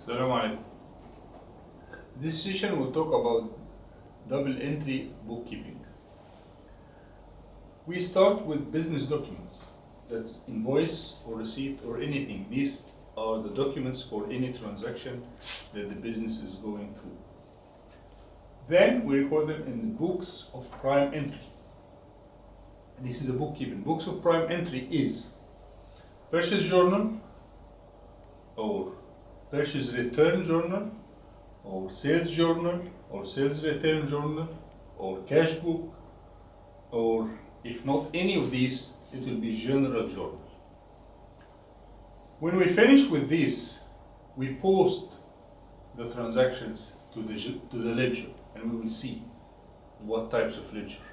Assalamu alaikum. This session will talk about double entry bookkeeping. We start with business documents. That's invoice or receipt or anything. These are the documents for any transaction that the business is going through. Then we record them in the books of prime entry. This is a bookkeeping. Books of prime entry is purchase journal or purchase return journal or sales journal or sales return journal or cash book, or if not any of these, it will be general journal. When we finish with this, we post the transactions to the ledger, and we will see what types of ledger.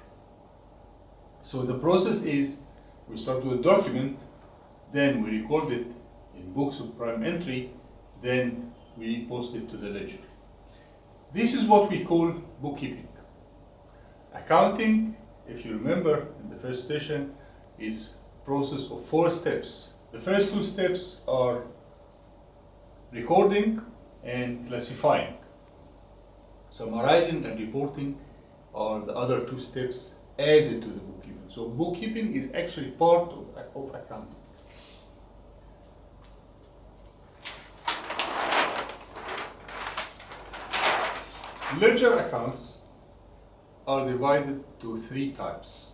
So the process is, we start with a document, then we record it in books of prime entry, then we post it to the ledger. This is what we call bookkeeping. Accounting, if you remember in the first session, is a process of 4 steps. The first 2 steps are recording and classifying. Summarizing and reporting are the other 2 steps added to the bookkeeping. So bookkeeping is actually part of accounting. Ledger accounts are divided to 3 types.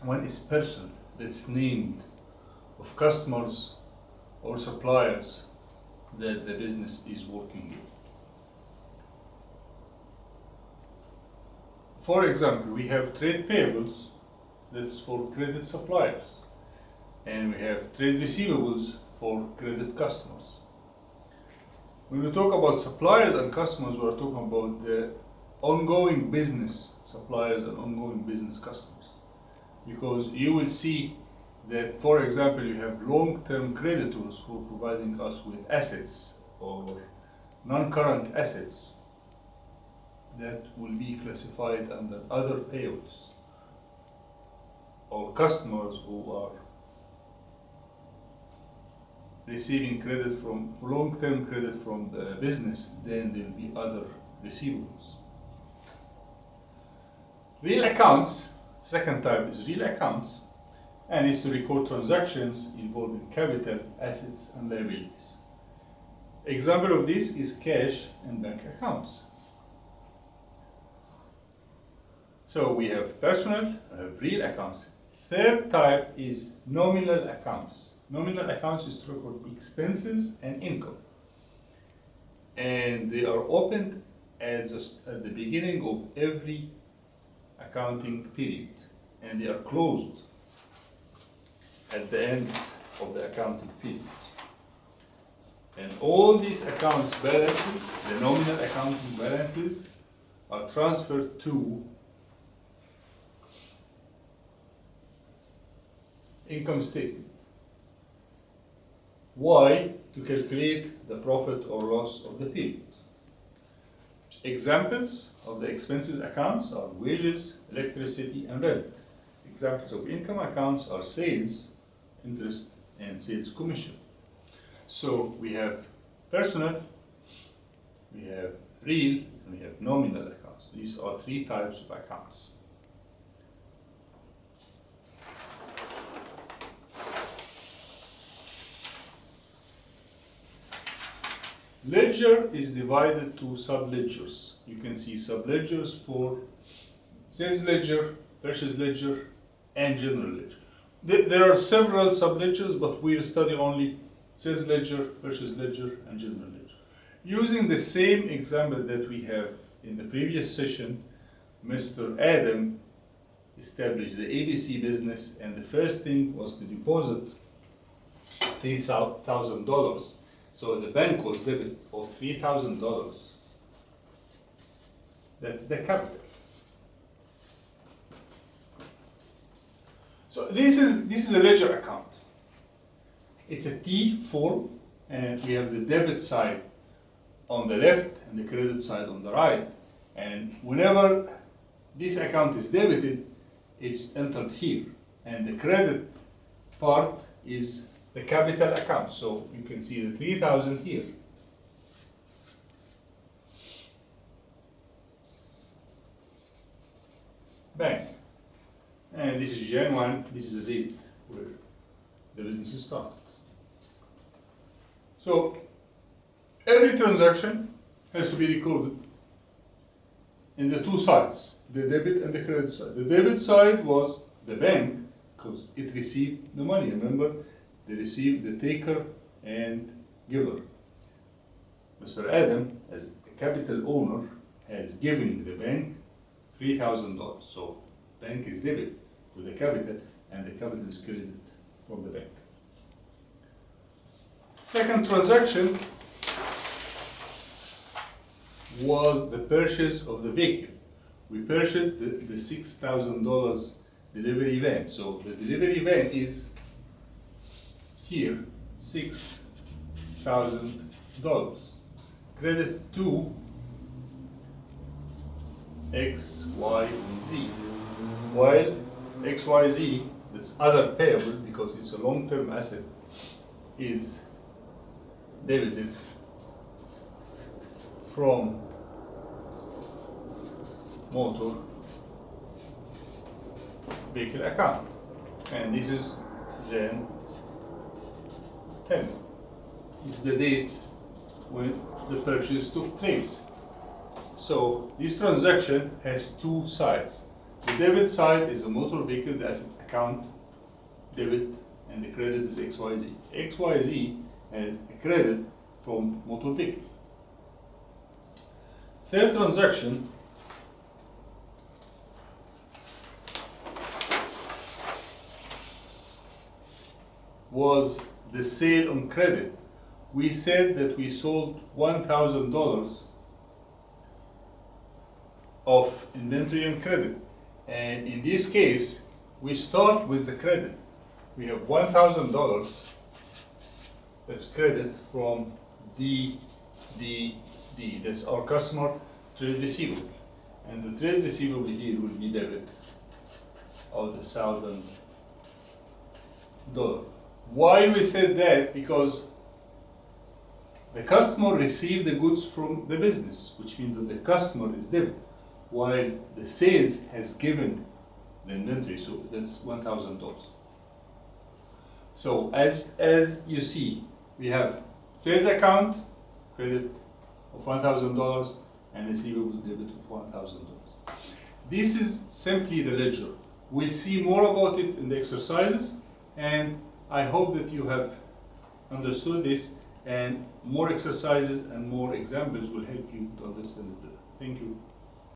One is personal, that's named of customers or suppliers that the business is working with. For example, we have trade payables, that's for credit suppliers, and we have trade receivables for credit customers. When we talk about suppliers and customers, we are talking about the ongoing business suppliers and ongoing business customers. Because you will see that, for example, you have long-term creditors who are providing us with assets or non-current assets that will be classified under other payables, or customers who are receiving credit from long-term credit from the business, then there will be other receivables. Real accounts, second type is real accounts, and is to record transactions involving capital, assets, and liabilities. Example of this is cash and bank accounts. So we have personal, we have real accounts. Third type is nominal accounts. Nominal accounts is to record expenses and income. And they are opened at the beginning of every accounting period. And they are closed at the end of the accounting period. And all these accounts balances, the nominal accounting balances, are transferred to income statement. Why? To calculate the profit or loss of the period. Examples of the expenses accounts are wages, electricity, and rent. Examples of income accounts are sales, interest, and sales commission. So we have personal, we have real, and we have nominal accounts. These are 3 types of accounts. Ledger is divided to sub-ledgers. You can see sub-ledgers for sales ledger, purchase ledger, and general ledger. There are several sub-ledgers, but we'll study only sales ledger, purchase ledger, and general ledger. Using the same example that we have in the previous session, Mr. Adam established the ABC business, and the first thing was to deposit $3,000. So the bank was debit of $3,000. That's the capital. So this is a ledger account. It's a T form, and we have the debit side on the left and the credit side on the right. And whenever this account is debited, it's entered here, and the credit part is the capital account. So you can see the 3,000 here. bank. And this is Jan 1, this is the date where the business is started. So every transaction has to be recorded in the two sides, the debit and the credit side. The debit side was the bank, because it received the money. Remember, they received the taker and giver. Mr. Adam, as a capital owner, has given the bank $3,000. So bank is debit to the capital, and the capital is credited from the bank. Second transaction was the purchase of the vehicle. We purchased the $6,000 delivery van. So the delivery van is here, $6,000. Credit to XYZ. While XYZ, that's other payable because it's a long-term asset, is debited from motor vehicle account. And this is then 10. This is the date when the purchase took place. So this transaction has two sides. The debit side is a motor vehicle, the asset account debit, and the credit is XYZ. XYZ has a credit from motor vehicle. Third transaction was the sale on credit. We said that we sold $1,000 of inventory on credit. And in this case, we start with the credit. We have $1,000 that's credit from DDD. That's our customer trade receivable. And the trade receivable here will be debit of the $1,000. Why we said that? Because the customer received the goods from the business, which means that the customer is debit, while the sales has given the inventory, so that's $1,000. So as you see, we have sales account credit of $1,000 and receivable debit of $1,000. This is simply the ledger. We'll see more about it in the exercises, and I hope that you have understood this, and more exercises and more examples will help you to understand it better. Thank you.